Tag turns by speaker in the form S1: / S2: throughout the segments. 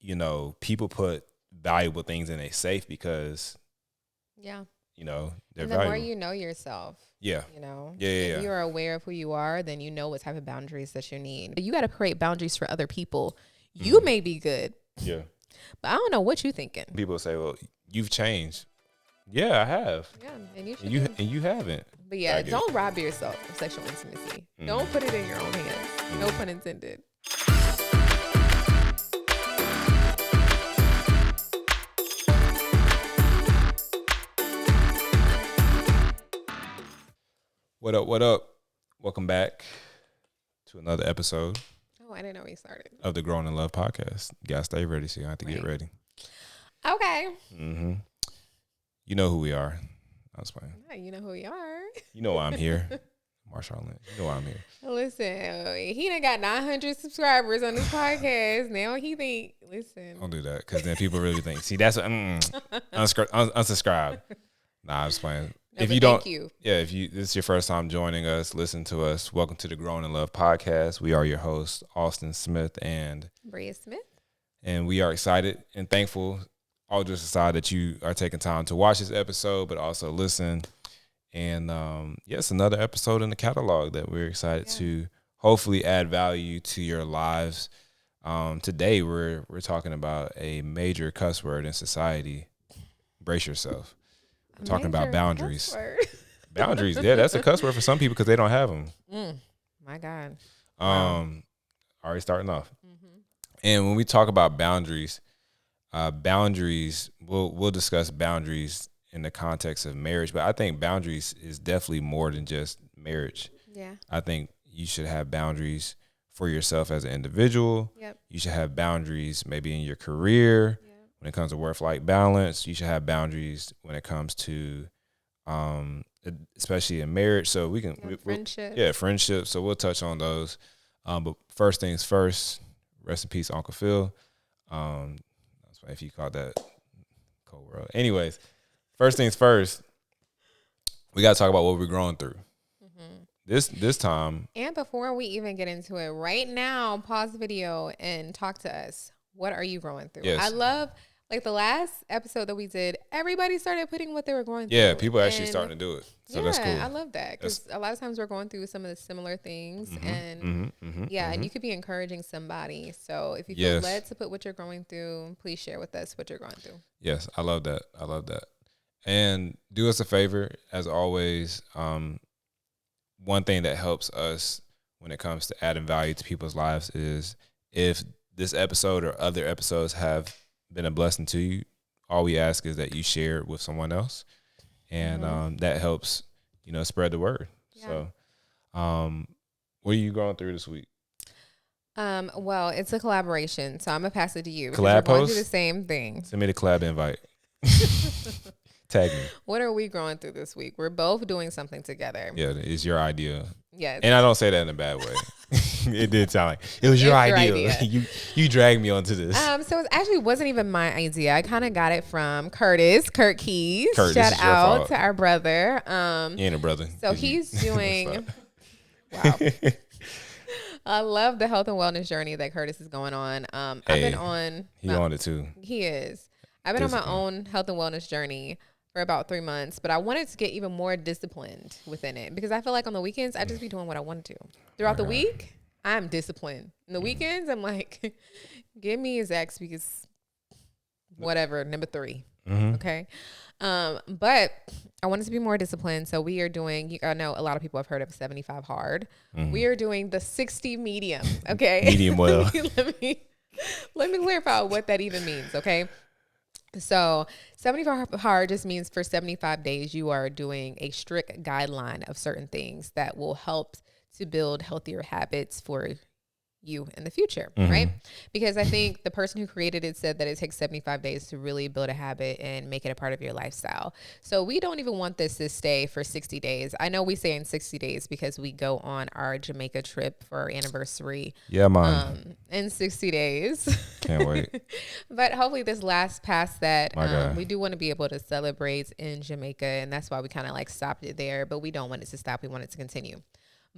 S1: you know, people put valuable things in a safe because,
S2: Yeah.
S1: you know, they're
S2: And the
S1: valuable.
S2: more you know yourself.
S1: Yeah.
S2: You know,
S1: Yeah.
S2: if you're aware of who you are, then you know what type of boundaries that you need. You got to create boundaries for other people. You may be good.
S1: Yeah.
S2: But I don't know what you're thinking.
S1: People say, well, you've changed. Yeah, I have.
S2: Yeah, and you should.
S1: And you haven't.
S2: But yeah, don't rob yourself of sexual intimacy. Don't put it in your own hands. No pun intended.
S1: What up? What up? Welcome back to another episode.
S2: Oh, I didn't know we started.
S1: Of the Growing in Love podcast. You gotta stay ready, so you have to get ready.
S2: Okay.
S1: Mm-hmm. You know who we are. I was playing.
S2: Yeah, you know who we are.
S1: You know why I'm here. Marshall Lynch. You know why I'm here.
S2: Listen, he done got 900 subscribers on this podcast. Now he think, listen.
S1: Don't do that, because then people really think. See, that's what unsubscribe. Nah, I was playing.
S2: No,
S1: if you don't,
S2: if
S1: this is your first time joining us, listen to us. Welcome to the Growing in Love podcast. We are your hosts, Austin Smith and
S2: Brea Smith,
S1: and we are excited and thankful, all just aside, that you are taking time to watch this episode, but also listen. And yes, another episode in the catalog that we're excited to hopefully add value to your lives. Today, we're talking about a major cuss word in society. Brace yourself. We're talking about boundaries. Boundaries, yeah, that's a cuss word for some people because they don't have them.
S2: My God.
S1: Already starting off. And when we talk about boundaries, we'll discuss boundaries in the context of marriage, but I think boundaries is definitely more than just marriage.
S2: Yeah.
S1: I think you should have boundaries for yourself as an individual.
S2: Yep.
S1: You should have boundaries maybe in your career. When it comes to work-life balance, you should have boundaries when it comes to, especially in marriage. So we can
S2: friendships.
S1: Friendships. So we'll touch on those. But first things first. Rest in peace, Uncle Phil. That's why if you called that cold world. Anyways, first things first. We got to talk about what we're growing through. This time.
S2: And before we even get into it, right now, pause the video and talk to us. What are you growing through?
S1: Yes.
S2: I love, like the last episode that we did, everybody started putting what they were going through.
S1: Yeah, people actually starting to do it. So that's cool.
S2: I love that because a lot of times we're going through some of the similar things. And you could be encouraging somebody. So if you feel led to put what you're going through, please share with us what you're going through.
S1: Yes, I love that. I love that. And do us a favor, as always. One thing that helps us when it comes to adding value to people's lives is if this episode or other episodes have been a blessing to you, all we ask is that you share it with someone else. And that helps, spread the word. Yeah. So what are you going through this week?
S2: Well, it's a collaboration, so I'm going to pass it to you.
S1: Collab
S2: post? We're going to
S1: do
S2: the same thing.
S1: Send me the collab invite. Tag me.
S2: What are we going through this week? We're both doing something together.
S1: Yeah, it's your idea.
S2: Yes.
S1: And I don't say that in a bad way. It did sound like it was your idea. You dragged me onto this.
S2: So it actually wasn't even my idea. I kind of got it from Kurt Keys. Shout out to our brother.
S1: He ain't a brother.
S2: So he's doing. Wow. I love the health and wellness journey that Curtis is going on. I've been on.
S1: He on it too.
S2: He is. I've been on my own health and wellness journey for about 3 months, but I wanted to get even more disciplined within it because I feel like on the weekends, I just be doing what I want to. Throughout the week, I'm disciplined. In the weekends, I'm like, give me his X because whatever, number 3. Okay. But I wanted to be more disciplined. So we are doing, I know a lot of people have heard of 75 hard. We are doing the 60 medium. Okay.
S1: Medium well.
S2: let me clarify what that even means. Okay. So 75 hard just means for 75 days, you are doing a strict guideline of certain things that will help to build healthier habits for you in the future, right? Because I think the person who created it said that it takes 75 days to really build a habit and make it a part of your lifestyle. So we don't even want this to stay for 60 days. I know we say in 60 days because we go on our Jamaica trip for our anniversary.
S1: Yeah, man.
S2: In 60 days.
S1: Can't wait.
S2: But hopefully this lasts past that.
S1: God.
S2: We do want to be able to celebrate in Jamaica, and that's why we kind of like stopped it there, but we don't want it to stop. We want it to continue.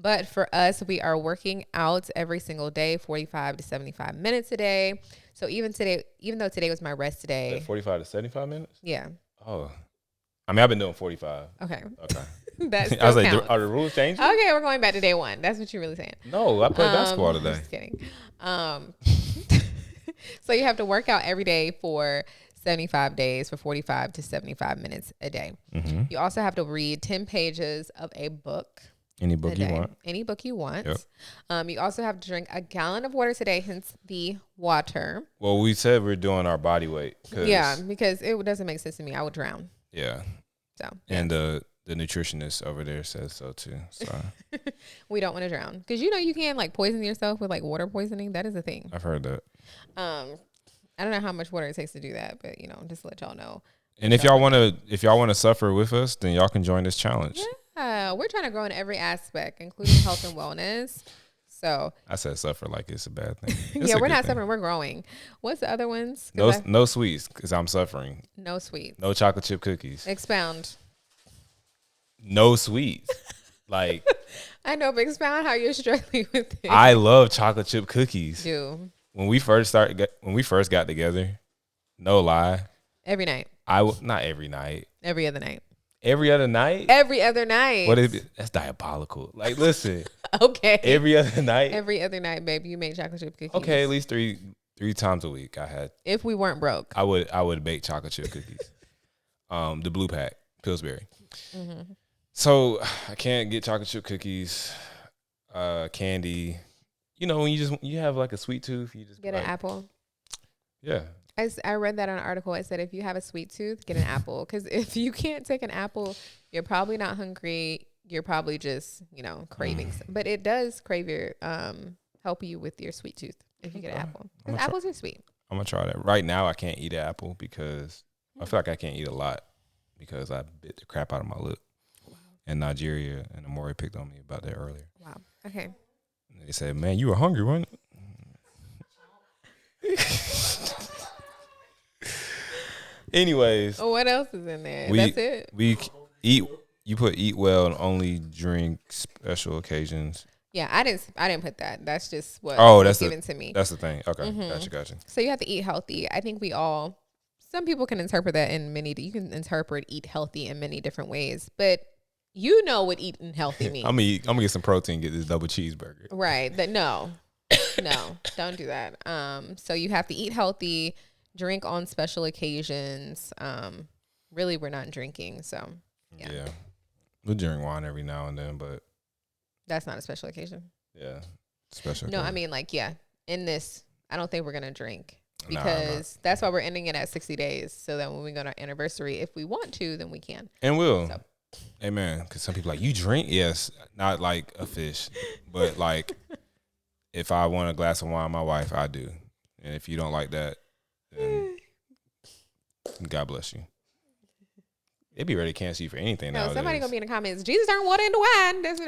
S2: But for us, we are working out every single day, 45 to 75 minutes a day. So even today, even though today was my rest day.
S1: 45 to 75 minutes?
S2: Yeah.
S1: Oh. I mean, I've been doing 45.
S2: Okay.
S1: Okay.
S2: That
S1: I was like,
S2: counts.
S1: are the rules changing?
S2: Okay, we're going back to day one. That's what you're really saying.
S1: No, I played basketball today.
S2: Just kidding. So you have to work out every day for 75 days for 45 to 75 minutes a day.
S1: Mm-hmm.
S2: You also have to read 10 pages of a book.
S1: Any book you want.
S2: Any book you want.
S1: Yep.
S2: You also have to drink a gallon of water today, hence the water.
S1: Well, we said we're doing our body weight.
S2: Yeah, because it doesn't make sense to me. I would drown.
S1: Yeah.
S2: So.
S1: And the nutritionist over there says so too. So
S2: we don't want to drown because you can like poison yourself with like water poisoning. That is a thing.
S1: I've heard that.
S2: I don't know how much water it takes to do that, but just to let y'all know.
S1: And if y'all want to suffer with us, then y'all can join this challenge.
S2: Yeah, we're trying to grow in every aspect, including health and wellness. So
S1: I said suffer like it's a bad thing.
S2: Yeah, we're not suffering. We're growing. What's the other ones?
S1: No sweets because I'm suffering.
S2: No sweets.
S1: No chocolate chip cookies.
S2: Expound.
S1: No sweets. Like
S2: I know, but expound how you're struggling with it.
S1: I love chocolate chip cookies.
S2: Do.
S1: When we first got together, no lie.
S2: Every night.
S1: Not every night.
S2: Every other night.
S1: Every other night?
S2: Every other night.
S1: What is it? That's diabolical. Like, listen.
S2: Okay.
S1: Every other night?
S2: Every other night, babe. You made chocolate chip cookies.
S1: Okay, at least three times a week I had.
S2: If we weren't broke.
S1: I would bake chocolate chip cookies. The blue pack, Pillsbury. Mm-hmm. So I can't get chocolate chip cookies, candy. When you have like a sweet tooth, you just
S2: get an apple.
S1: Yeah.
S2: I read that on an article. It said if you have a sweet tooth, get an apple. Because if you can't take an apple, you're probably not hungry. You're probably just, craving. But it does help you with your sweet tooth if you get an apple. Because apples are sweet.
S1: I'm going to try that. Right now, I can't eat an apple because I feel like I can't eat a lot because I bit the crap out of my lip. Wow. And Nigeria and Amori picked on me about that earlier.
S2: Wow. Okay.
S1: And they said, man, you were hungry, weren't you? Anyways.
S2: What else is in there? That's it?
S1: We eat. You put eat well and only during special occasions.
S2: Yeah, I didn't put that. That's just what
S1: that's
S2: given to me.
S1: That's the thing. Okay,
S2: Mm-hmm.
S1: Gotcha.
S2: So you have to eat healthy. I think some people can interpret that in you can interpret eat healthy in many different ways, but what eating healthy means.
S1: I'm gonna get some protein, get this double cheeseburger.
S2: Right. No, don't do that. So you have to eat healthy, drink on special occasions. Really, we're not drinking, so yeah.
S1: We'll drink wine every now and then, but
S2: that's not a special occasion.
S1: Yeah, special.
S2: No,
S1: occasion.
S2: I mean in this, I don't think we're gonna drink because that's why we're ending it at 60 days, so that when we go on our anniversary, if we want to, then we can.
S1: And we'll. So. Amen. Because some people you drink? Yes, not like a fish, but like if I want a glass of wine, my wife, I do. And if you don't like that, then God bless you. They be ready to cancel you for anything nowadays.
S2: Somebody gonna be in the comments. Jesus turned water into wine. That's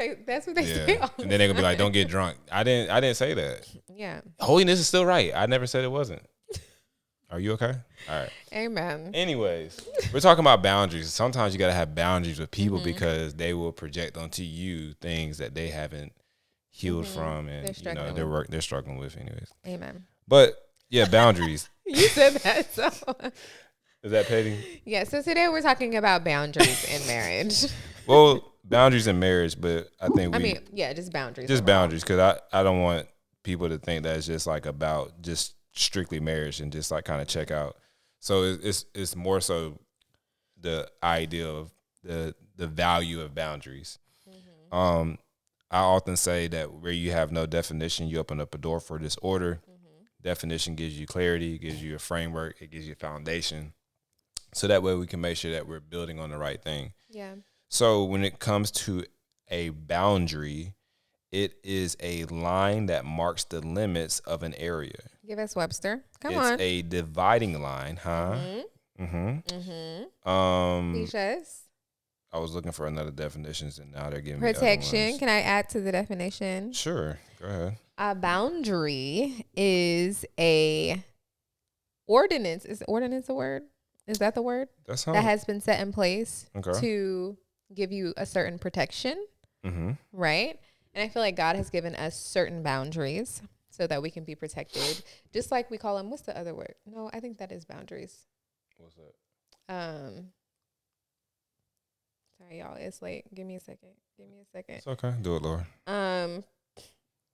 S2: what they say.
S1: And then they gonna be like, "Don't get drunk." I didn't say that.
S2: Yeah.
S1: Holiness is still right. I never said it wasn't. Are you okay? All right.
S2: Amen.
S1: Anyways, we're talking about boundaries. Sometimes you gotta have boundaries with people because they will project onto you things that they haven't healed from, and they're struggling with. Anyways.
S2: Amen.
S1: But yeah, boundaries.
S2: You said that so.
S1: Is that petty?
S2: Yeah, so today we're talking about boundaries in marriage.
S1: Well, boundaries in marriage, but I think
S2: just boundaries.
S1: Just boundaries, because I don't want people to think that it's just like about just strictly marriage and just like kind of check out. So it's more so the idea of the value of boundaries. Mm-hmm. I often say that where you have no definition, you open up a door for disorder. Mm-hmm. Definition gives you clarity, gives you a framework, it gives you a foundation. So that way we can make sure that we're building on the right thing. Yeah. So when it comes to a boundary, it is a line that marks the limits of an area.
S2: Give us Webster. Come on.
S1: It's a dividing line, huh?
S2: Because
S1: I was looking for another definitions, and now they're giving
S2: protection.
S1: me other ones.
S2: Can I add to the definition?
S1: Sure. Go ahead.
S2: A boundary is a ordinance. Is ordinance a word? Is that the word? That has been set in place to give you a certain protection, right? And I feel like God has given us certain boundaries so that we can be protected. Just like we call them, what's the other word? No, I think that is boundaries.
S1: What's that?
S2: Sorry, y'all. It's late. Give me a second.
S1: It's okay. Do it, Laura.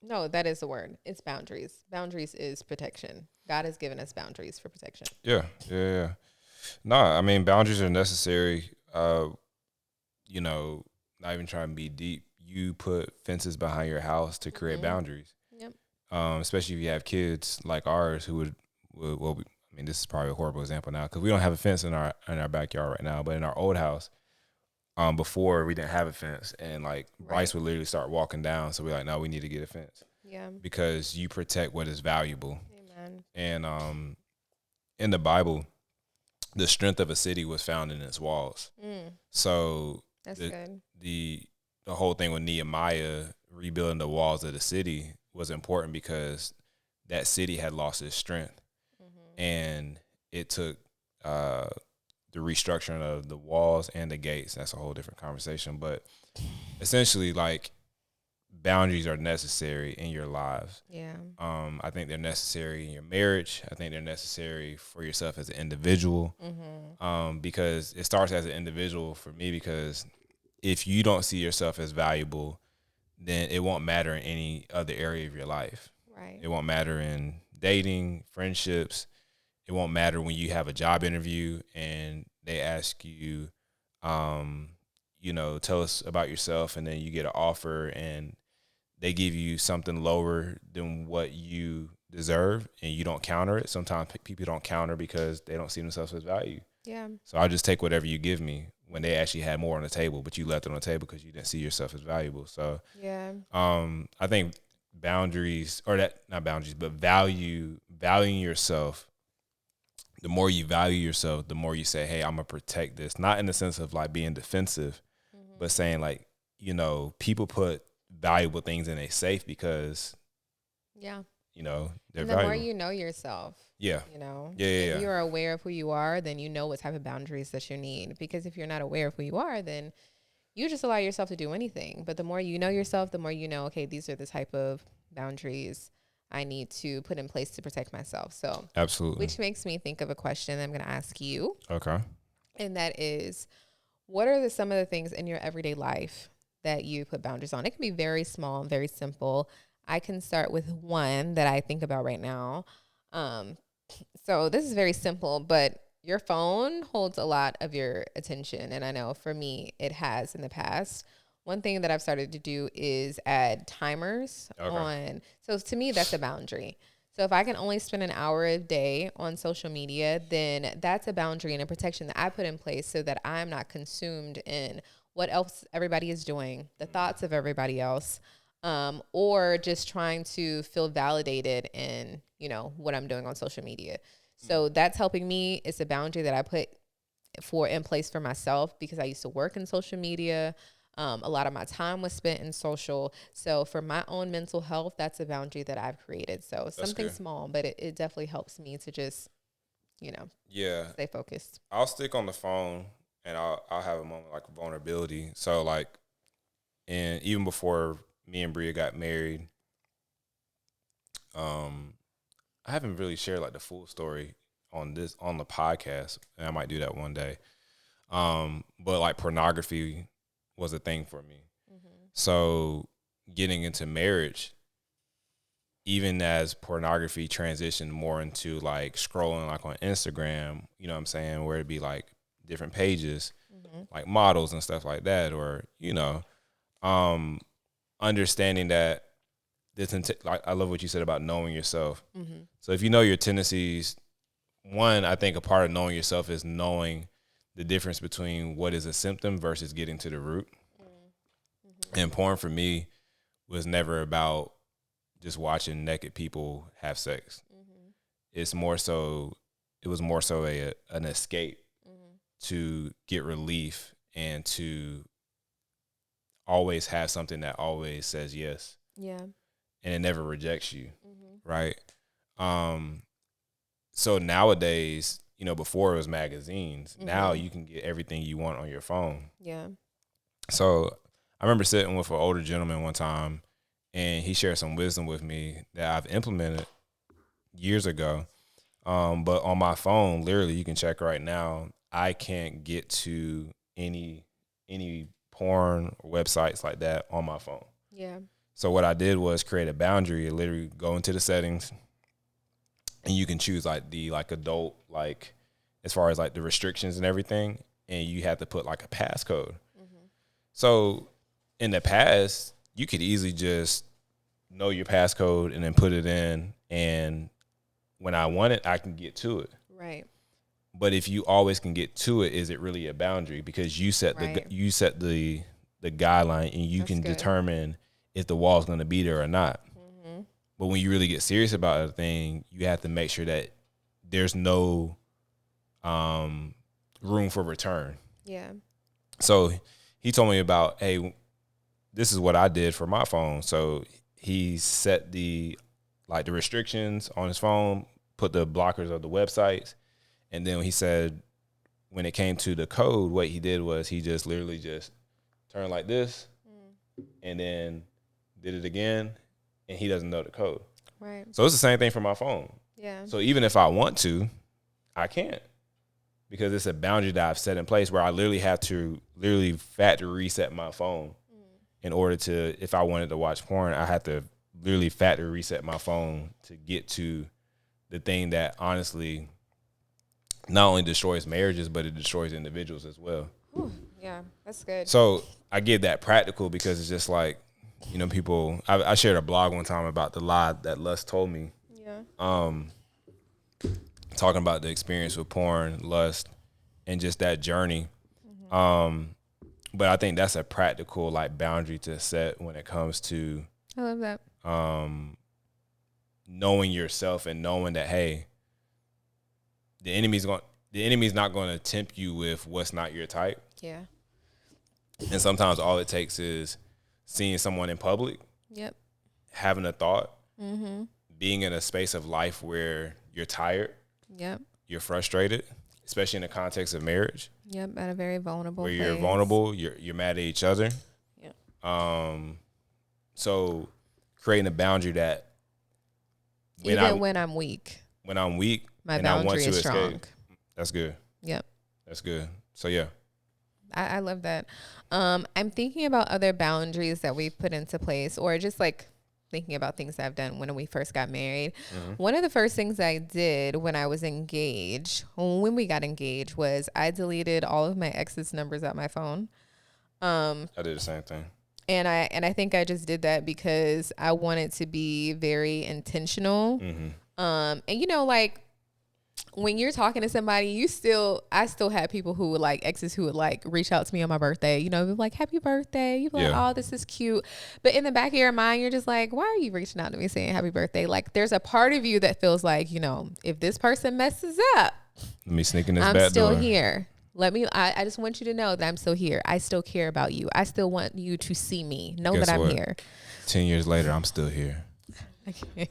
S2: No, that is the word. It's boundaries. Boundaries is protection. God has given us boundaries for protection.
S1: Yeah. No, I mean, boundaries are necessary. You know, not even trying to be deep. You put fences behind your house to create boundaries.
S2: Yep.
S1: Especially if you have kids like ours who would I mean, this is probably a horrible example now because we don't have a fence in our backyard right now, but in our old house, before we didn't have a fence, and like Bryce would literally start walking down. So we're like, no, we need to get a fence.
S2: Yeah.
S1: Because you protect what is valuable.
S2: Amen.
S1: And in the Bible, the strength of a city was found in its walls. So
S2: that's good.
S1: The whole thing with Nehemiah rebuilding the walls of the city was important because that city had lost its strength, and it took the restructuring of the walls and the gates. That's a whole different conversation, but essentially, like, boundaries are necessary in your lives.
S2: Yeah.
S1: I think they're necessary in your marriage. I think they're necessary for yourself as an individual. Because it starts as an individual for me, because if you don't see yourself as valuable, then it won't matter in any other area of your life.
S2: Right.
S1: It won't matter in dating, friendships. It won't matter when you have a job interview and they ask you, tell us about yourself, and then you get an offer and they give you something lower than what you deserve and you don't counter it. Sometimes people don't counter because they don't see themselves as value.
S2: Yeah.
S1: So I'll just take whatever you give me when they actually had more on the table, but you left it on the table because you didn't see yourself as valuable. So
S2: yeah.
S1: I think boundaries, or that, not boundaries, but valuing yourself. The more you value yourself, the more you say, hey, I'm going to protect this. Not in the sense of like being defensive, but saying like, people put valuable things in a safe because,
S2: yeah,
S1: they're
S2: and the
S1: valuable.
S2: more you know yourself.
S1: Yeah.
S2: If you're aware of who you are, then you know what type of boundaries that you need. Because if you're not aware of who you are, then you just allow yourself to do anything. But the more you know yourself, the more you know, okay, these are the type of boundaries I need to put in place to protect myself. So
S1: absolutely.
S2: Which makes me think of a question I'm going to ask you.
S1: Okay.
S2: And that is, what are some of the things in your everyday life that you put boundaries on? It can be very small and very simple. I can start with one that I think about right now. So this is very simple, but your phone holds a lot of your attention. And I know for me, it has in the past. One thing that I've started to do is add timers on. So to me, that's a boundary. So if I can only spend an hour a day on social media, then that's a boundary and a protection that I put in place so that I'm not consumed in what else everybody is doing, the thoughts of everybody else, or just trying to feel validated in, what I'm doing on social media. So that's helping me. It's a boundary that I put in place for myself because I used to work in social media. A lot of my time was spent in social. So for my own mental health, that's a boundary that I've created. So that's something good. Small, but it definitely helps me to just, stay focused.
S1: I'll stick on the phone and I'll have a moment like vulnerability. So like, and even before me and Brea got married, I haven't really shared like the full story on the podcast, and I might do that one day. But like pornography was a thing for me. So getting into marriage, even as pornography transitioned more into like scrolling like on Instagram, you know what I'm saying, where it'd be like different pages, like models and stuff like that, or, understanding that like I love what you said about knowing yourself. So if you know your tendencies, one, I think a part of knowing yourself is knowing the difference between what is a symptom versus getting to the root. And porn for me was never about just watching naked people have sex. It was more so an escape to get relief and to always have something that always says yes.
S2: Yeah.
S1: And it never rejects you. Right. So nowadays, before it was magazines. Now you can get everything you want on your phone.
S2: Yeah.
S1: So I remember sitting with an older gentleman one time, and he shared some wisdom with me that I've implemented years ago. But on my phone, literally, you can check right now. I can't get to any porn or websites like that on my phone.
S2: Yeah.
S1: So what I did was create a boundary. Literally, go into the settings, and you can choose like the adult, like as far as like the restrictions and everything, and you have to put like a passcode. So in the past, you could easily just know your passcode and then put it in, and when I want it, I can get to it.
S2: Right.
S1: But if you always can get to it, is it really a boundary? Because you set the guideline, and you can determine if the wall's going to be there or not. But when you really get serious about a thing, you have to make sure that there's no room for return.
S2: Yeah.
S1: So he told me about, hey, this is what I did for my phone. So he set the restrictions on his phone, put the blockers of the websites, and then he said when it came to the code, what he did was he just literally just turned like this and then did it again, and he doesn't know the code.
S2: Right.
S1: So it's the same thing for my phone.
S2: Yeah.
S1: So even if I want to, I can't, because it's a boundary that I've set in place where I literally have to factory reset my phone in order to, if I wanted to watch porn, I had to literally factory reset my phone to get to the thing that honestly not only destroys marriages, but it destroys individuals as well.
S2: Whew, yeah, that's good.
S1: So I give that practical because it's just like, people, I shared a blog one time about the lie that lust told me.
S2: Yeah.
S1: Talking about the experience with porn, lust, and just that journey. But I think that's a practical boundary to set when it comes to
S2: I love that.
S1: Knowing yourself and knowing that, hey, the enemy's not going to tempt you with what's not your type.
S2: Yeah.
S1: And sometimes all it takes is seeing someone in public,
S2: Yep.
S1: having a thought, being in a space of life where you're tired,
S2: Yep.
S1: you're frustrated, especially in the context of marriage.
S2: Yep. At a very vulnerable
S1: where
S2: place.
S1: you're vulnerable, you're mad at each other.
S2: Yep.
S1: So creating a boundary that
S2: when I'm weak, my
S1: and
S2: boundary
S1: I want to
S2: is
S1: escape,
S2: strong.
S1: that's good.
S2: Yep.
S1: That's good. So yeah.
S2: I love that. I'm thinking about other boundaries that we've put into place, or just thinking about things I've done when we first got married. One of the first things I did when I was engaged, when we got engaged, was I deleted all of my ex's numbers out my phone.
S1: I did the same thing.
S2: And I think I just did that because I wanted to be very intentional. And when you're talking to somebody, I still have people who would exes who would reach out to me on my birthday, like, happy birthday. You're like, oh, this is cute. But in the back of your mind, you're just like, why are you reaching out to me saying happy birthday? Like, there's a part of you that feels like, if this person messes up,
S1: let me sneak in this
S2: I'm
S1: back
S2: still
S1: door.
S2: here. I just want you to know that I'm still here. I still care about you. I still want you to see me. Know
S1: Guess
S2: that I'm
S1: what?
S2: here.
S1: 10 years later, I'm still here.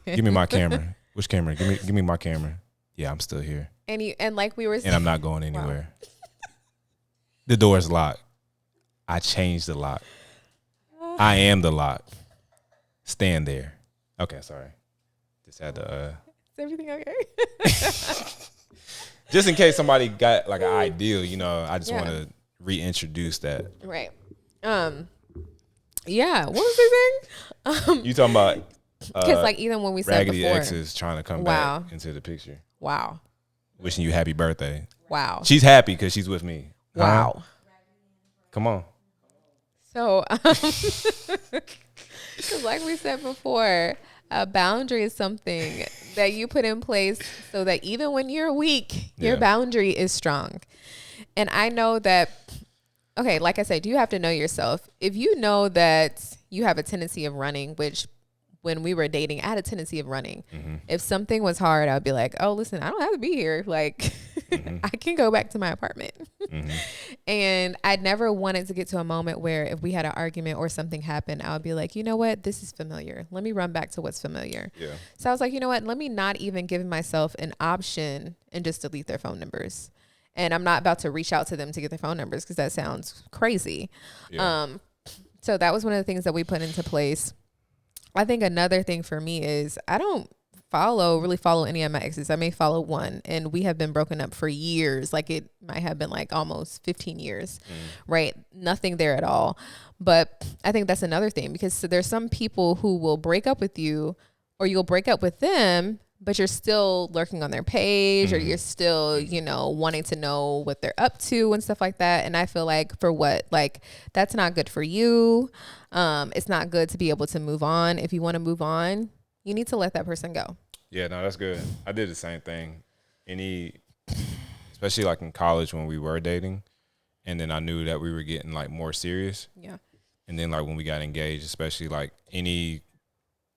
S1: Give me my camera. Which camera? Give me my camera. Yeah, I'm still here.
S2: And like we were saying,
S1: and I'm not going anywhere. Wow. The door's locked. I changed the lock. I am the lock. Stand there. Okay, sorry. Just had to.
S2: Is everything okay?
S1: Just in case somebody got an ideal, I just want to reintroduce that.
S2: Right. Yeah. What was the thing?
S1: You talking about?
S2: Because even when we said
S1: Raggedy
S2: before,
S1: exes trying to come back into the picture.
S2: Wow.
S1: Wishing you happy birthday.
S2: Wow.
S1: She's happy because she's with me.
S2: Wow.
S1: Huh? Come on.
S2: So, like we said before, a boundary is something that you put in place so that even when you're weak, your boundary is strong. And I know that, okay, like I said, you have to know yourself. If you know that you have a tendency of running, which when we were dating, I had a tendency of running. If something was hard, I'd be like, oh, listen, I don't have to be here. Like, I can go back to my apartment. And I never wanted to get to a moment where if we had an argument or something happened, I would be like, you know what? This is familiar. Let me run back to what's familiar. Yeah. So I was like, you know what? Let me not even give myself an option and just delete their phone numbers. And I'm not about to reach out to them to get their phone numbers because that sounds crazy. Yeah. So that was one of the things that we put into place. I think another thing for me is I don't really follow any of my exes. I may follow one, and we have been broken up for years. Like it might have been like almost 15 years, right? Nothing there at all. But I think that's another thing, because there's some people who will break up with you, or you'll break up with them, but you're still lurking on their page, or you're still, wanting to know what they're up to and stuff like that. And I feel like, for what? Like, that's not good for you. It's not good to be able to move on. If you want to move on, you need to let that person go.
S1: Yeah, no, that's good. I did the same thing. Especially like in college when we were dating, and then I knew that we were getting like more serious.
S2: Yeah.
S1: And then like when we got engaged, especially like any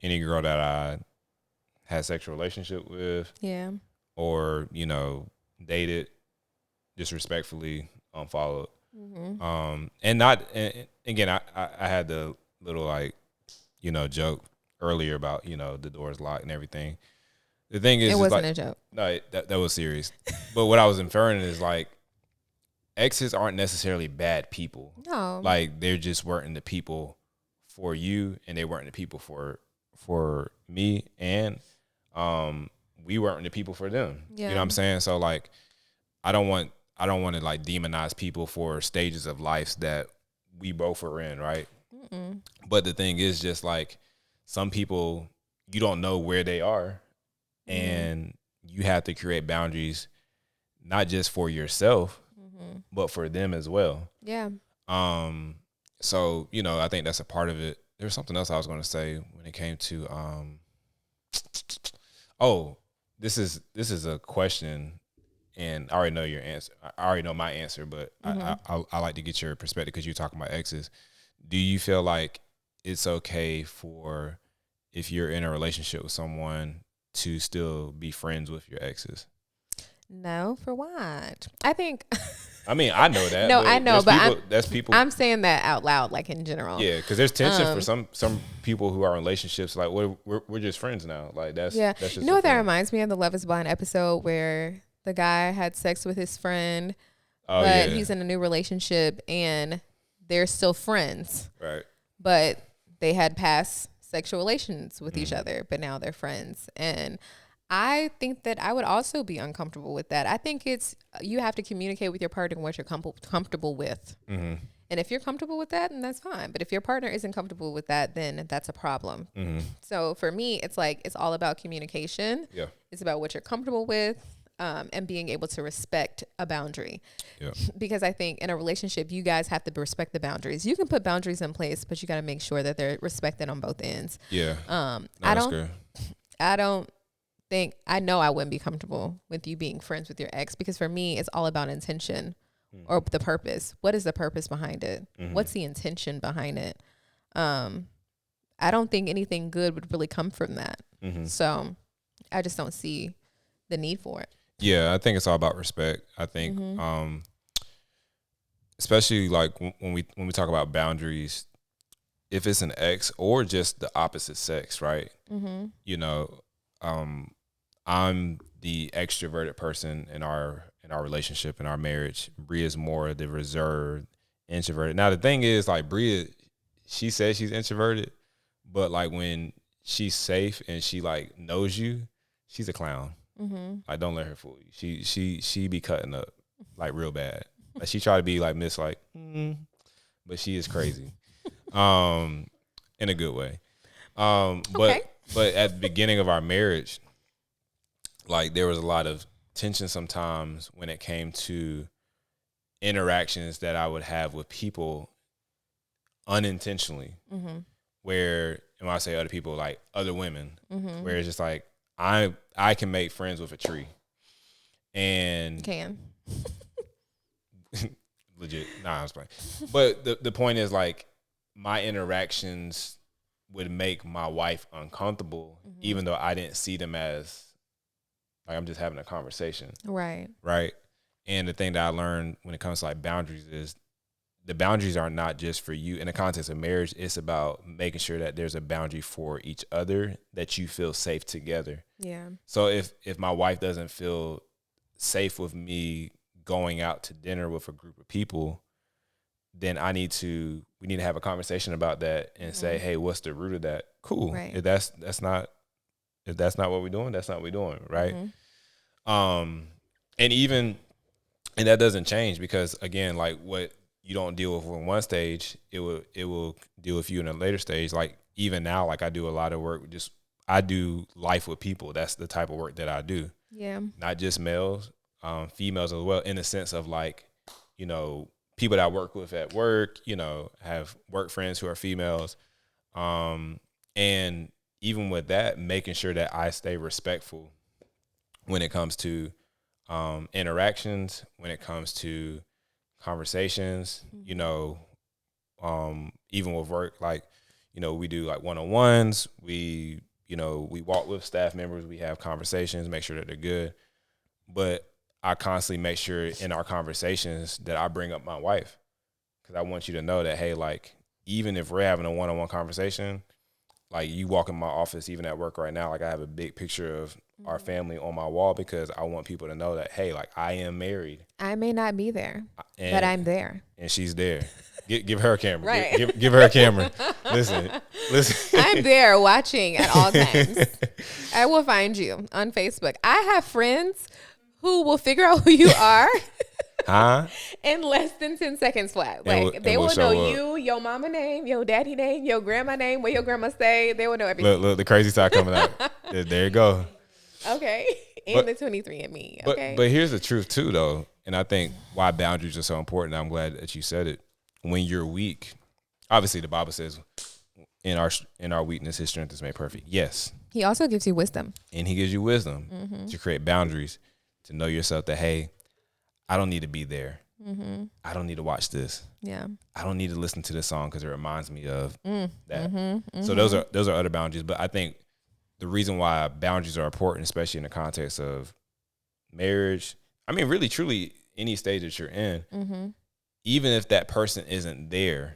S1: girl that I had sexual relationship with,
S2: Yeah.
S1: or dated, disrespectfully unfollowed. And not and again, I had the little like joke earlier about the door's locked and everything. The thing is,
S2: it wasn't
S1: like,
S2: a joke.
S1: No, that was serious. But what I was inferring is like, exes aren't necessarily bad people.
S2: No.
S1: Like, they just weren't the people for you, and they weren't the people for me, and we weren't the people for them.
S2: Yeah.
S1: You know what I'm saying? So like, I don't want to like demonize people for stages of life that we both are in, right? But the thing is, just like, some people, you don't know where they are, and you have to create boundaries, not just for yourself, but for them as well.
S2: Yeah.
S1: So I think that's a part of it. There's something else I was going to say when it came to this is a question, and I already know your answer. I already know my answer, but I like to get your perspective, because you're talking about exes. Do you feel like it's okay for, if you're in a relationship with someone, to still be friends with your exes?
S2: No, for what? I think.
S1: I mean, I know that.
S2: No, I know, but
S1: that's people.
S2: I'm saying that out loud, like in general.
S1: Yeah, because there's tension for some people who are in relationships. Like, we're just friends now. Like, that's just
S2: what that reminds me of? The Love Is Blind episode where the guy had sex with his friend, but he's in a new relationship and they're still friends.
S1: Right.
S2: But they had past sexual relations with each other, but now they're friends. And I think that I would also be uncomfortable with that. I think you have to communicate with your partner what you're comfortable with. And if you're comfortable with that, then that's fine. But if your partner isn't comfortable with that, then that's a problem. So for me, it's like, it's all about communication.
S1: Yeah.
S2: It's about what you're comfortable with, and being able to respect a boundary. Yeah. Because I think in a relationship, you guys have to respect the boundaries. You can put boundaries in place, but you got to make sure that they're respected on both ends.
S1: Yeah.
S2: I know I wouldn't be comfortable with you being friends with your ex, because for me, it's all about intention or the purpose. What is the purpose behind it? What's the intention behind it? I don't think anything good would really come from that. So I just don't see the need for it.
S1: Yeah, I think it's all about respect. I think, especially like when we talk about boundaries, if it's an ex or just the opposite sex, right? I'm the extroverted person in our relationship, in our marriage. Brea is more the reserved, introverted. Now the thing is, like, Brea, she says she's introverted, but like when she's safe and she like knows you, she's a clown. Like, don't let her fool you. She be cutting up like real bad. Like, she try to be like Miss like, but she is crazy, in a good way. But at the beginning of our marriage, like, there was a lot of tension sometimes when it came to interactions that I would have with people unintentionally. Where, and when I say other people, like other women, where it's just like, I can make friends with a tree, and legit. Nah, I was playing. But the point is, like, my interactions would make my wife uncomfortable, even though I didn't see them as like, I'm just having a conversation. Right. And the thing that I learned when it comes to like boundaries is, the boundaries are not just for you. In the context of marriage, it's about making sure that there's a boundary for each other, that you feel safe together. Yeah. So if my wife doesn't feel safe with me going out to dinner with a group of people, then we need to have a conversation about that and say, hey, what's the root of that? Cool.
S2: Right.
S1: If that's not what we're doing, that's not what we're doing, right? And that doesn't change because again, like what you don't deal with in one stage, it will deal with you in a later stage. Like even now, like I do a lot of work, I do life with people. That's the type of work that I do.
S2: Yeah.
S1: Not just males, females as well, in the sense of like, people that I work with at work, have work friends who are females. And even with that, making sure that I stay respectful when it comes to interactions, when it comes to conversations, even with work, like, we do like one-on-ones, we walk with staff members, we have conversations, make sure that they're good. But I constantly make sure in our conversations that I bring up my wife, because I want you to know that, hey, like, even if we're having a one-on-one conversation, like you walk in my office, even at work right now, like I have a big picture of our family on my wall because I want people to know that, hey, like I am married.
S2: I may not be there, but I'm there.
S1: And she's there. Give her a camera.
S2: Right.
S1: Give her a camera. Listen.
S2: I'm there watching at all times. I will find you on Facebook. I have friends who will figure out who you are.
S1: Huh?
S2: In less than 10 seconds flat. Like they will know you, your mama name, your daddy name, your grandma name, where your grandma stay. They will know everything.
S1: Look, the crazy side coming out. There you go.
S2: Okay. And the 23andMe. Okay.
S1: But here's the truth too, though. And I think why boundaries are so important. I'm glad that you said it. When you're weak, obviously the Bible says in our weakness, his strength is made perfect. Yes.
S2: He also gives you wisdom.
S1: And he gives you wisdom to create boundaries, to know yourself that, hey, I don't need to be there. I don't need to watch this.
S2: Yeah.
S1: I don't need to listen to this song because it reminds me of that. So those are other boundaries. But I think the reason why boundaries are important, especially in the context of marriage, I mean, really, truly, any stage that you're in, even if that person isn't there,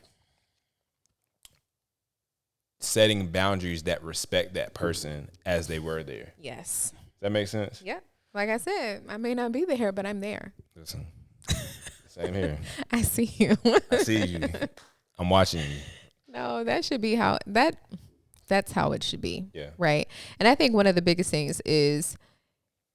S1: setting boundaries that respect that person as they were there.
S2: Yes.
S1: Does that make sense?
S2: Yeah. Like I said, I may not be there, but I'm there.
S1: Listen, same here.
S2: I see you.
S1: I see you. I'm watching you.
S2: No, that should be that's how it should be.
S1: Yeah.
S2: Right. And I think one of the biggest things is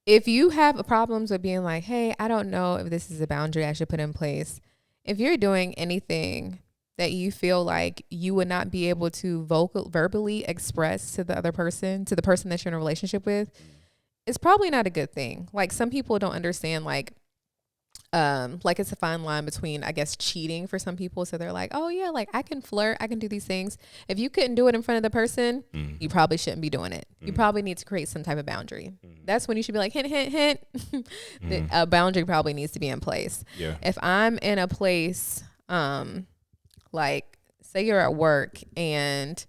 S2: if you have problems with being like, hey, I don't know if this is a boundary I should put in place. If you're doing anything that you feel like you would not be able to verbally express to the other person, to the person that you're in a relationship with, it's probably not a good thing. Like some people don't understand like it's a fine line between, I guess, cheating for some people. So they're like, oh yeah, like I can flirt, I can do these things. If you couldn't do it in front of the person, you probably shouldn't be doing it. You probably need to create some type of boundary. That's when you should be like, hint, hint, hint. A boundary probably needs to be in place.
S1: Yeah.
S2: If I'm in a place, like say you're at work and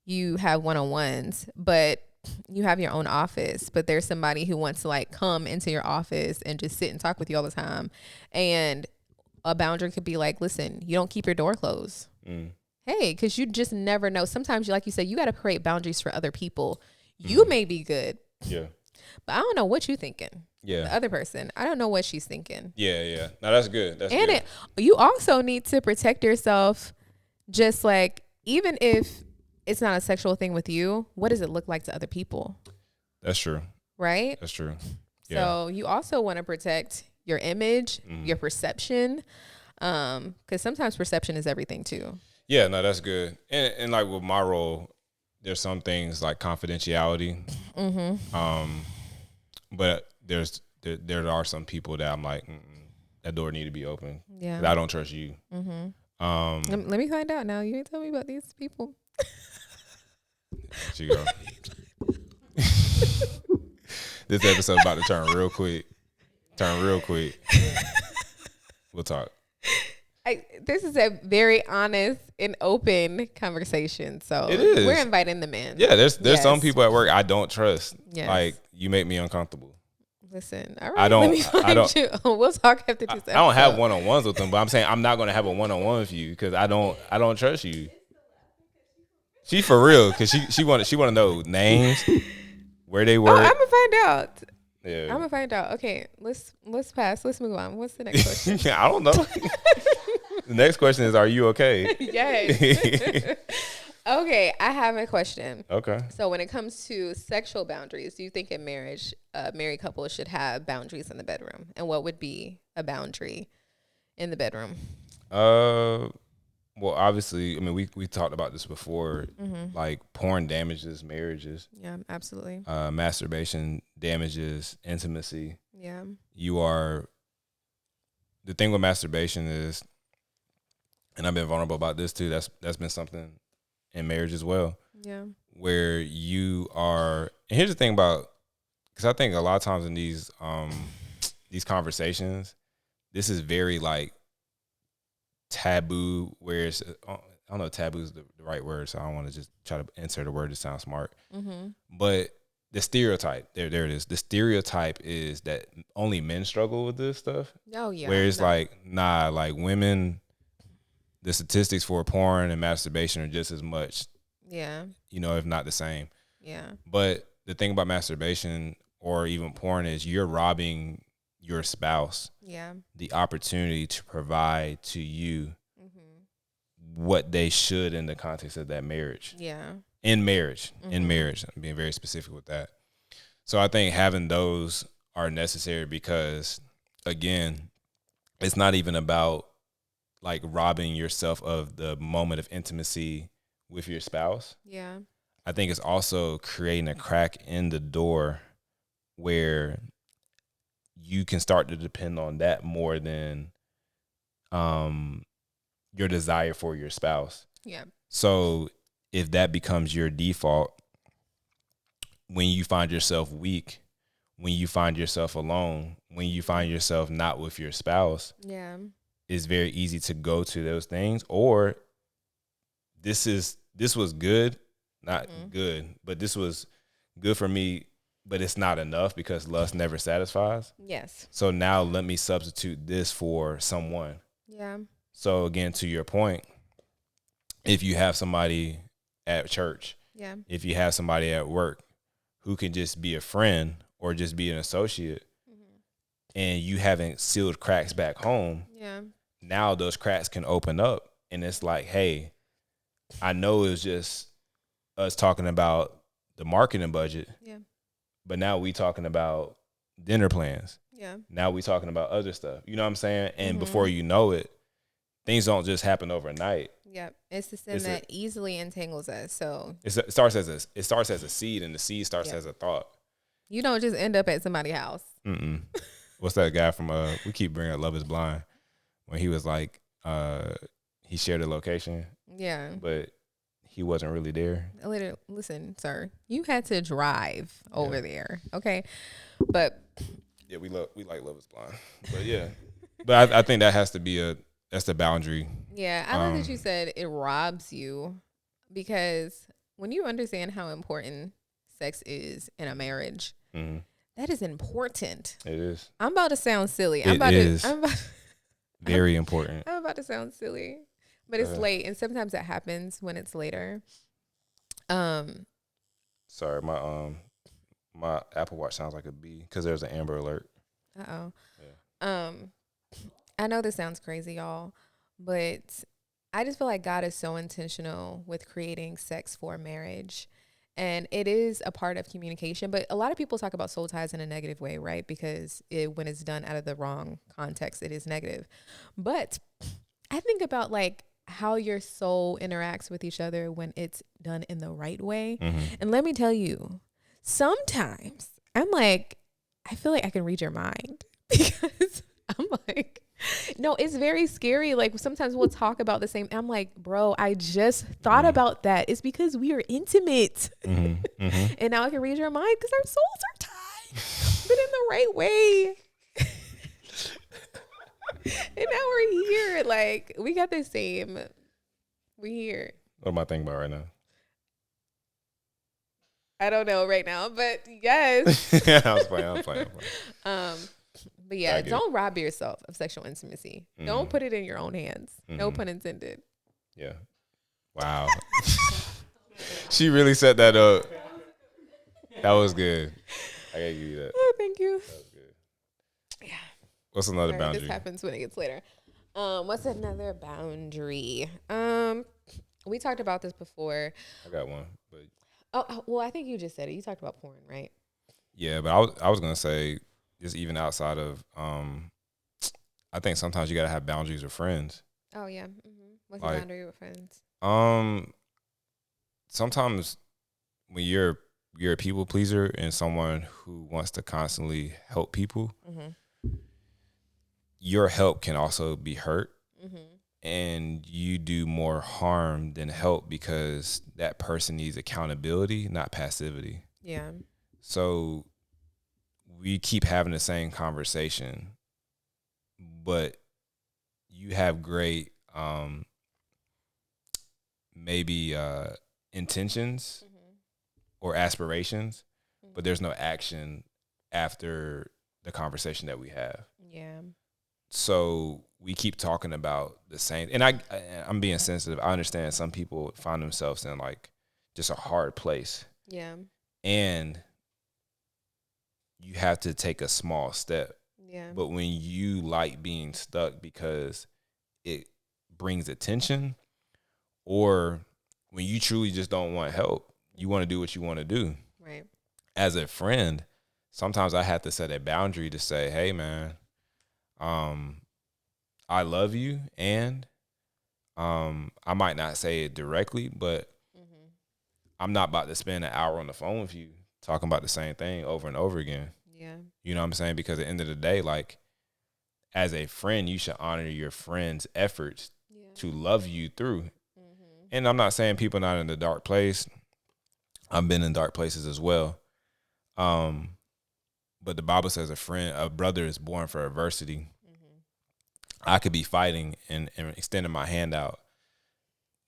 S2: you have one-on-ones, but you have your own office, but there's somebody who wants to like come into your office and just sit and talk with you all the time. And a boundary could be like, listen, you don't keep your door closed. Hey, because you just never know. Sometimes, like you said, you got to create boundaries for other people. You may be good.
S1: Yeah.
S2: But I don't know what you're thinking.
S1: Yeah.
S2: The other person, I don't know what she's thinking.
S1: Yeah, yeah. No, that's good. That's
S2: and
S1: good.
S2: You also need to protect yourself. Just like, even if it's not a sexual thing with you, what does it look like to other people?
S1: That's true.
S2: Right?
S1: That's true.
S2: Yeah. So you also want to protect your image, your perception, because sometimes perception is everything too. Yeah,
S1: no, that's good. And like with my role, there's some things like confidentiality. But there are some people that I'm like, that door need to be open. Yeah. I don't trust you.
S2: Let me find out now. You ain't tell me about these people.
S1: There you go. This episode about to turn real quick. We'll talk.
S2: This is a very honest and open conversation. So
S1: it is.
S2: We're inviting them in.
S1: Yeah, there's some people at work I don't trust.
S2: Yes.
S1: Like, you make me uncomfortable.
S2: Listen, all right. I don't. You. We'll talk after this episode.
S1: I don't have one-on-ones with them, but I'm saying I'm not going to have a one-on-one with you because I don't trust you. She for real, because she want to know names, where they work.
S2: I'm gonna find out.
S1: Yeah.
S2: I'm gonna find out. Okay, let's pass. Let's move on. What's the next question?
S1: I don't know. The next question is, are you okay?
S2: Yes. Okay, I have a question.
S1: Okay.
S2: So when it comes to sexual boundaries, do you think in marriage, married couples should have boundaries in the bedroom? And what would be a boundary in the bedroom?
S1: Well, obviously, I mean, we talked about this before.
S2: Mm-hmm.
S1: Like, porn damages marriages.
S2: Yeah, absolutely.
S1: Masturbation damages intimacy.
S2: Yeah.
S1: The thing with masturbation is, and I've been vulnerable about this too. That's been something in marriage as well,
S2: Yeah.
S1: where you are. And here's the thing about, because I think a lot of times in these conversations, this is very like taboo. Where it's, I don't know, if taboo is the right word, so I don't want to just try to insert a word to sound smart.
S2: Mm-hmm.
S1: But the stereotype, there it is. The stereotype is that only men struggle with this stuff.
S2: Oh yeah.
S1: Where it's like, nah, like women, the statistics for porn and masturbation are just as much,
S2: Yeah.
S1: if not the same.
S2: Yeah.
S1: But the thing about masturbation or even porn is you're robbing your spouse
S2: Yeah.
S1: the opportunity to provide to you
S2: Mm-hmm.
S1: what they should in the context of that marriage.
S2: Yeah.
S1: In marriage,
S2: Mm-hmm.
S1: I'm being very specific with that. So I think having those are necessary because, again, it's not even about like robbing yourself of the moment of intimacy with your spouse.
S2: Yeah.
S1: I think it's also creating a crack in the door where you can start to depend on that more than your desire for your spouse.
S2: Yeah.
S1: So if that becomes your default, when you find yourself weak, when you find yourself alone, when you find yourself not with your spouse,
S2: Yeah.
S1: it's very easy to go to those things. Or this was good, not good, but this was good for me, but it's not enough because lust never satisfies.
S2: Yes.
S1: So now let me substitute this for someone.
S2: Yeah.
S1: So again, to your point, if you have somebody at church,
S2: Yeah.
S1: if you have somebody at work who can just be a friend or just be an associate, and you haven't sealed cracks back home,
S2: Yeah.
S1: now those cracks can open up. And it's like, hey, I know it was just us talking about the marketing budget,
S2: Yeah.
S1: but now we talking about dinner plans.
S2: Yeah.
S1: Now we talking about other stuff. You know what I'm saying? And before you know it, things don't just happen overnight.
S2: Yeah. It's the sin that easily entangles us. So
S1: It starts as a seed, and the seed starts as a thought.
S2: you don't just end up at somebody's house.
S1: What's that guy from we keep bringing up Love Is Blind, when he was like he shared a location,
S2: Yeah.
S1: but he wasn't really there.
S2: Later, listen, sir, you had to drive over there. Okay. But
S1: Yeah, we like Love Is Blind. But yeah. But I think that has to be that's the boundary.
S2: yeah, I like that you said it robs you, because when you understand how important sex is in a marriage, that is important.
S1: It is.
S2: I'm about to sound silly.
S1: It is very important.
S2: I'm about to sound silly, but it's late, and sometimes that happens when it's later.
S1: Sorry, my Apple Watch sounds like a bee because there's an Amber Alert.
S2: Uh-oh.
S1: Yeah.
S2: I know this sounds crazy, y'all, but I just feel like God is so intentional with creating sex for marriage. And it is a part of communication. But a lot of people talk about soul ties in a negative way, right? Because when it's done out of the wrong context, it is negative. But I think about like how your soul interacts with each other when it's done in the right way. And let me tell you, sometimes I'm like, I feel like I can read your mind, because I'm like, no, it's very scary. Like sometimes we'll talk about the same. I'm like, bro, I just thought about that. It's because we are intimate. And now I can read your mind because our souls are tied, but in the right way. And now we're here. Like we got the same. We here.
S1: What am I thinking about right now?
S2: I don't know right now, but yes.
S1: I was playing.
S2: But yeah, don't rob yourself of sexual intimacy. Don't put it in your own hands. No pun intended.
S1: Yeah. Wow. She really set that up. That was good. I gotta give you that.
S2: Oh, thank Thank you.
S1: That was good.
S2: Yeah.
S1: What's another
S2: Sorry,
S1: boundary?
S2: this happens when it gets later. What's another boundary? We talked about this before.
S1: I got one, but
S2: Well, I think you just said it. You talked about porn, right?
S1: yeah, but I was gonna say just even outside of I think sometimes you gotta have boundaries with friends.
S2: Oh yeah. What's the
S1: Like
S2: boundary with friends?
S1: sometimes when you're a people pleaser and someone who wants to constantly help people, your help can also be hurt. And you do more harm than help because that person needs accountability, not passivity.
S2: Yeah.
S1: So we keep having the same conversation, but you have great maybe intentions or aspirations, but there's no action after the conversation that we have.
S2: Yeah.
S1: So we keep talking about the same, and I'm being sensitive. I understand some people find themselves in like just a hard place,
S2: Yeah.
S1: and you have to take a small step.
S2: Yeah.
S1: But when you like being stuck because it brings attention, or when you truly just don't want help, you want to do what you want to do.
S2: Right.
S1: As a friend, sometimes I have to set a boundary to say, "Hey, man, I love you, and I might not say it directly, but I'm not about to spend an hour on the phone with you talking about the same thing over and over again."
S2: Yeah.
S1: You know what I'm saying? Because at the end of the day, like, as a friend, you should honor your friend's efforts to love you through. And I'm not saying people not in the dark place. I've been in dark places as well. But the Bible says a brother is born for adversity. I could be fighting and extending my hand out.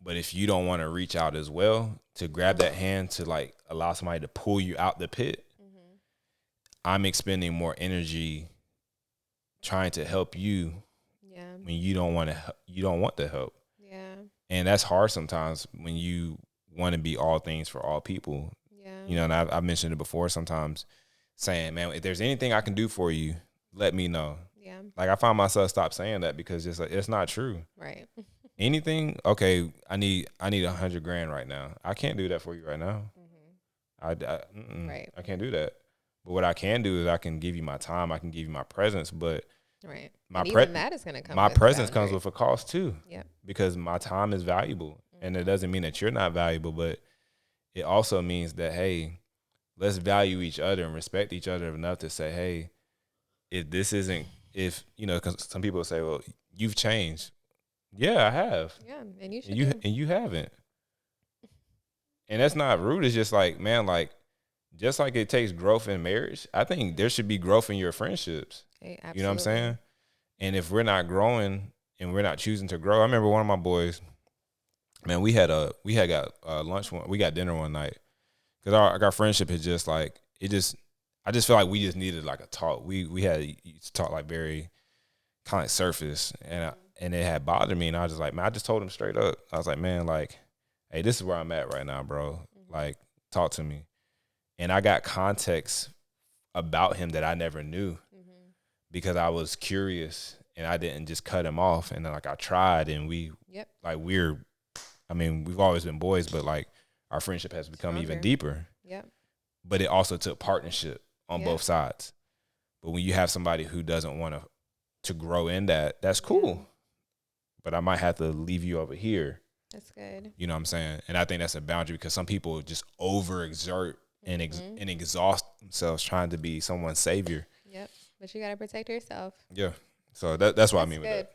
S1: But if you don't want to reach out as well to grab that hand to like allow somebody to pull you out the pit, I'm expending more energy trying to help you when you don't want the help.
S2: Yeah.
S1: And that's hard sometimes when you want to be all things for all people.
S2: Yeah.
S1: You know, and I've mentioned it before sometimes saying, man, if there's anything I can do for you, let me know.
S2: Yeah.
S1: Like I find myself stop saying that because it's not true.
S2: Right.
S1: Anything, okay, I need $100,000 right now. I can't do that for you right now.
S2: Right.
S1: I can't do that. But what I can do is I can give you my time. I can give you my presence. But
S2: Right.
S1: my
S2: And even that is going to come.
S1: my
S2: with a
S1: presence comes
S2: boundary.
S1: with a cost too.
S2: Yep.
S1: Because my time is valuable, and it doesn't mean that you're not valuable, but it also means that, hey, let's value each other and respect each other enough to say, hey, if you know, because some people say, well, you've changed. Yeah, I have.
S2: Yeah, and you should.
S1: And you haven't. And that's not rude. It's just like, man, like, just like it takes growth in marriage, I think there should be growth in your friendships.
S2: Hey,
S1: You know what I'm saying? And if we're not growing and we're not choosing to grow, I remember one of my boys, man, we had got lunch we got dinner one night because our friendship is just like I just feel like we just needed like a talk. We had to talk like very kind of like surface, and it had bothered me, and I was just like, man, I just told him straight up. I was like, man, like, hey, this is where I'm at right now, bro. Like, talk to me. And I got context about him that I never knew because I was curious and I didn't just cut him off. And then like I tried, and we've always been boys, but like our friendship has become even deeper.
S2: Yep.
S1: But it also took partnership on both sides. But when you have somebody who doesn't want to grow in that, that's cool. But I might have to leave you over here.
S2: That's good.
S1: You know what I'm saying? And I think that's a boundary because some people just overexert and exhaust themselves trying to be someone's savior.
S2: Yep. But you got to protect yourself.
S1: Yeah. So that's what I mean with that.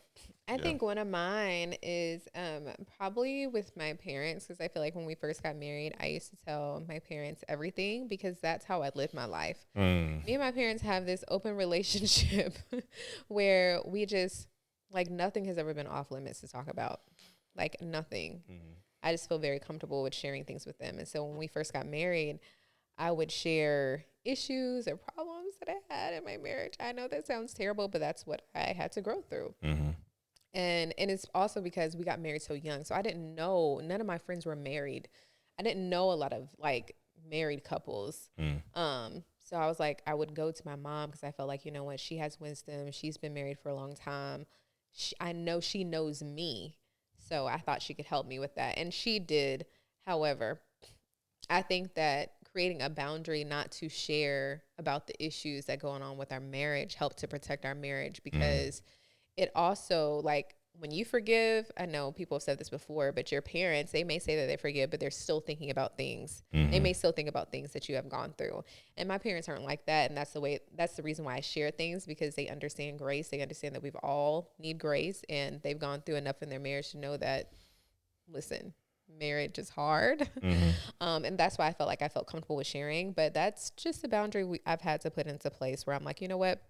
S2: I think one of mine is probably with my parents, because I feel like when we first got married, I used to tell my parents everything because that's how I lived my life. Me and my parents have this open relationship where we just, like, nothing has ever been off limits to talk about. Like, nothing. I just feel very comfortable with sharing things with them. And so when we first got married, I would share issues or problems that I had in my marriage. I know that sounds terrible, but that's what I had to grow through. And it's also because we got married so young. So I didn't know, none of my friends were married. I didn't know a lot of like married couples. So So I was like, I would go to my mom because I felt like, you know what, she has wisdom. She's been married for a long time. I know she knows me. So I thought she could help me with that. And she did. However, I think that creating a boundary not to share about the issues that going on with our marriage helped to protect our marriage because it also, like, when you forgive, I know people have said this before, but your parents, they may say that they forgive, but they're still thinking about things. They may still think about things that you have gone through. And my parents aren't like that. And that's the reason why I share things, because they understand grace. They understand that we've all need grace, and they've gone through enough in their marriage to know that, listen, marriage is hard. And that's why I felt comfortable with sharing. But that's just a boundary I've had to put into place where I'm like, you know what?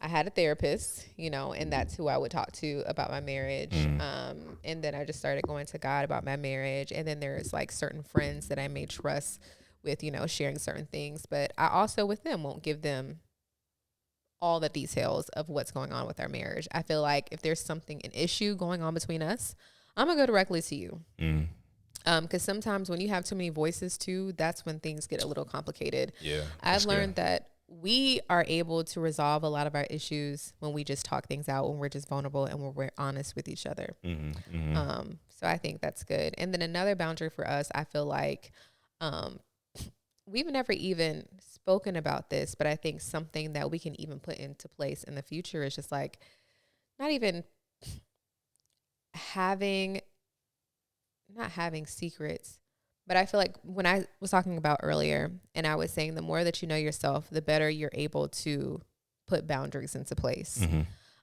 S2: I had a therapist, you know, and that's who I would talk to about my marriage. And then I just started going to God about my marriage. And then there's like certain friends that I may trust with, you know, sharing certain things. But I also with them won't give them all the details of what's going on with our marriage. I feel like if there's an issue going on between us, I'm going to go directly to you. Because sometimes when you have too many voices too, that's when things get a little complicated.
S1: Yeah.
S2: I've learned that we are able to resolve a lot of our issues when we just talk things out, when we're just vulnerable and when we're honest with each other. So I think that's good. And then another boundary for us, I feel like we've never even spoken about this, but I think something that we can even put into place in the future is just like not having secrets. But I feel like when I was talking about earlier and I was saying the more that you know yourself, the better you're able to put boundaries into place.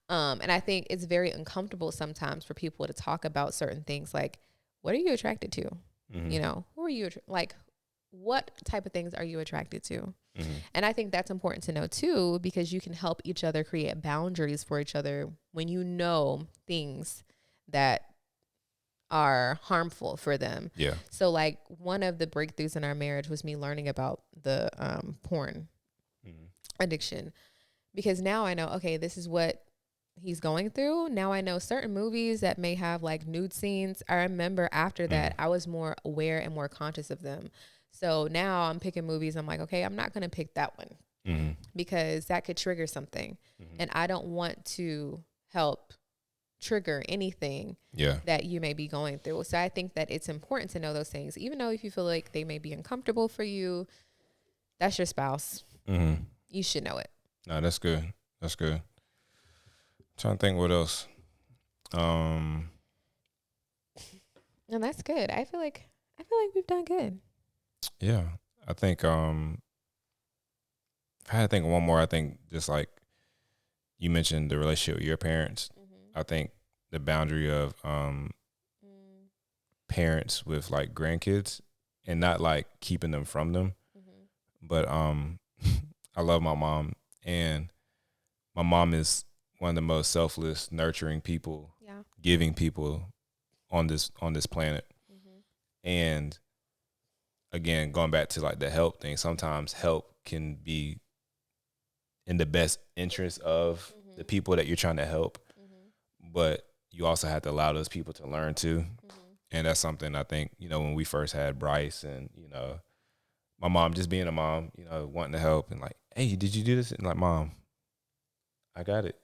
S2: And I think it's very uncomfortable sometimes for people to talk about certain things like, what are you attracted to? You know, who are you, like, what type of things are you attracted to? And I think that's important to know too, because you can help each other create boundaries for each other when you know things that are harmful for them.
S1: Yeah.
S2: So like one of the breakthroughs in our marriage was me learning about the porn addiction, because now I know, okay, this is what he's going through. Now I know certain movies that may have like nude scenes. I remember after that, I was more aware and more conscious of them. So now I'm picking movies. I'm like, okay, I'm not going to pick that one because that could trigger something. And I don't want to help trigger anything that you may be going through. So I think that it's important to know those things, even though if you feel like they may be uncomfortable for you, that's your spouse. You should know it.
S1: No, that's good. That's good. I'm trying to think what else.
S2: No, that's good. I feel like we've done good.
S1: Yeah. I think if I had to think of one more, I think just like you mentioned the relationship with your parents. I think the boundary of parents with like grandkids and not like keeping them from them. But I love my mom, and my mom is one of the most selfless, nurturing people, giving people on this planet. And again, going back to like the help thing, sometimes help can be in the best interest of the people that you're trying to help. But you also have to allow those people to learn too. And that's something I think, you know, when we first had Bryce and, you know, my mom just being a mom, you know, wanting to help and like, hey, did you do this? And like, Mom, I got it.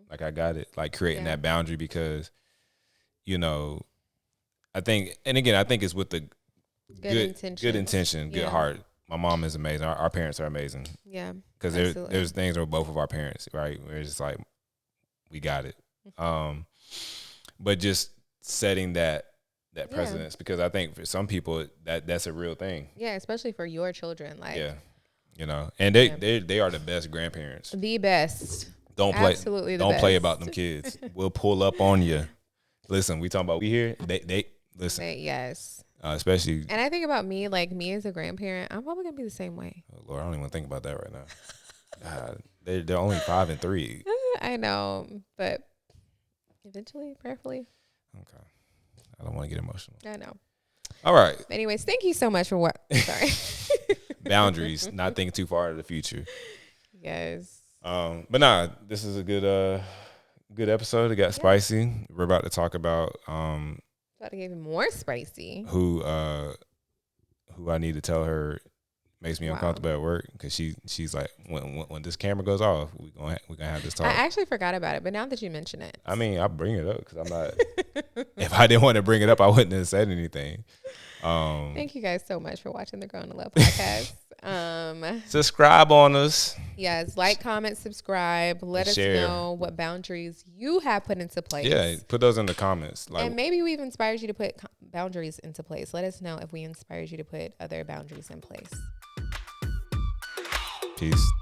S1: Like, I got it. Like creating that boundary because, you know, I think, and again, I think it's with the good intention, good heart. My mom is amazing. Our parents are amazing. Yeah. Because there's things where both of our parents, right? Where it's just like, we got it. But just setting that precedence, because I think for some people that's a real thing.
S2: Yeah, especially for your children. Like,
S1: you know, and they are the best grandparents.
S2: The best.
S1: Don't play about them kids. We'll pull up on you. Listen, we talking about we here. They listen.
S2: Yes.
S1: Especially.
S2: And I think about me, like me as a grandparent, I'm probably gonna be the same way.
S1: Oh Lord, I don't even think about that right now. They're only 5 and 3.
S2: I know, but eventually, prayerfully.
S1: Okay. I don't want to get emotional.
S2: I know.
S1: All right.
S2: Anyways, thank you so much for what. Sorry.
S1: Boundaries, not thinking too far into the future.
S2: Yes.
S1: But nah, this is a good episode. It got spicy. We're about to talk about
S2: about to get even more spicy.
S1: Who I need to tell her makes me
S2: Wow.
S1: uncomfortable at work because she's like, when this camera goes off, we're gonna have this talk.
S2: I actually forgot about it, but now that you mention it,
S1: I mean, I bring it up because I'm not. If I didn't want to bring it up, I wouldn't have said anything.
S2: Thank you guys so much for watching the Grown to Love podcast.
S1: Subscribe on us.
S2: Yes, like, comment, subscribe. Let us
S1: share.
S2: know what boundaries you have put into place.
S1: Yeah, put those in the comments. Like,
S2: and maybe we've inspired you to put boundaries into place. Let us know if we inspired you to put other boundaries in place.
S1: peace.